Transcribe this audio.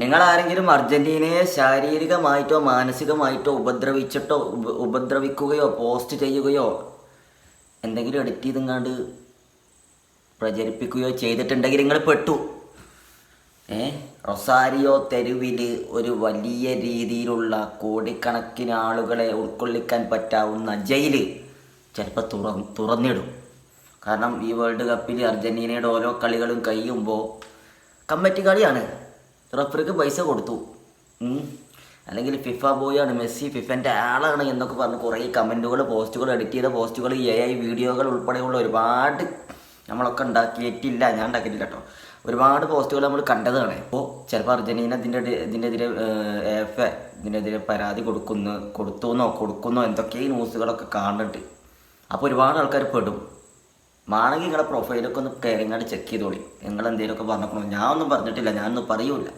നിങ്ങളാരെങ്കിലും അർജൻറ്റീനയെ ശാരീരികമായിട്ടോ മാനസികമായിട്ടോ ഉപദ്രവിക്കുകയോ post ചെയ്യുകയോ എന്തെങ്കിലും edit ചെയ്തെങ്ങാണ്ട് പ്രചരിപ്പിക്കുകയോ ചെയ്തിട്ടുണ്ടെങ്കിൽ നിങ്ങൾ പെട്ടു. റൊസാരിയോ തെരുവിൽ ഒരു വലിയ രീതിയിലുള്ള കോടിക്കണക്കിന് ആളുകളെ ഉൾക്കൊള്ളിക്കാൻ പറ്റാവുന്ന ജയില് ചിലപ്പോൾ തുറന്നിടും. കാരണം ഈ വേൾഡ് കപ്പിൽ അർജൻറ്റീനയുടെ ഓരോ കളികളും കഴിയുമ്പോൾ കമ്മിറ്റി കളിയാണ്, റഫറിക്ക് പൈസ കൊടുത്തു, അല്ലെങ്കിൽ ഫിഫ ബോയാണ്, മെസ്സി ഫിഫൻ്റെ ആളാണ് എന്നൊക്കെ പറഞ്ഞ് കുറേ കമൻറ്റുകൾ, പോസ്റ്റുകൾ, എഡിറ്റ് ചെയ്ത പോസ്റ്റുകൾ, AI വീഡിയോകൾ ഉൾപ്പെടെയുള്ള ഒരുപാട് നമ്മളൊക്കെ ഉണ്ടാക്കിയിട്ടില്ല, ഞാൻ ഉണ്ടാക്കിയിട്ടില്ല കേട്ടോ, ഒരുപാട് പോസ്റ്റുകൾ നമ്മൾ കണ്ടതാണ്. അപ്പോൾ ചിലപ്പോൾ അർജൻറ്റീന ഇതിനെതിരെ പരാതി കൊടുക്കുന്നോ എന്തൊക്കെ ന്യൂസുകളൊക്കെ കാണുന്നുണ്ട്. അപ്പോൾ ഒരുപാട് ആൾക്കാർ പെടും. മാണെങ്കിൽ നിങ്ങളുടെ പ്രൊഫൈലൊക്കെ ഒന്ന് കയറിങ്ങാണ്ട് ചെക്ക് ചെയ്തോളി. നിങ്ങൾ എന്തെങ്കിലുമൊക്കെ പറഞ്ഞോ. ഞാൻ ഒന്നും പറഞ്ഞിട്ടില്ല, ഞാനൊന്നും പറയൂല.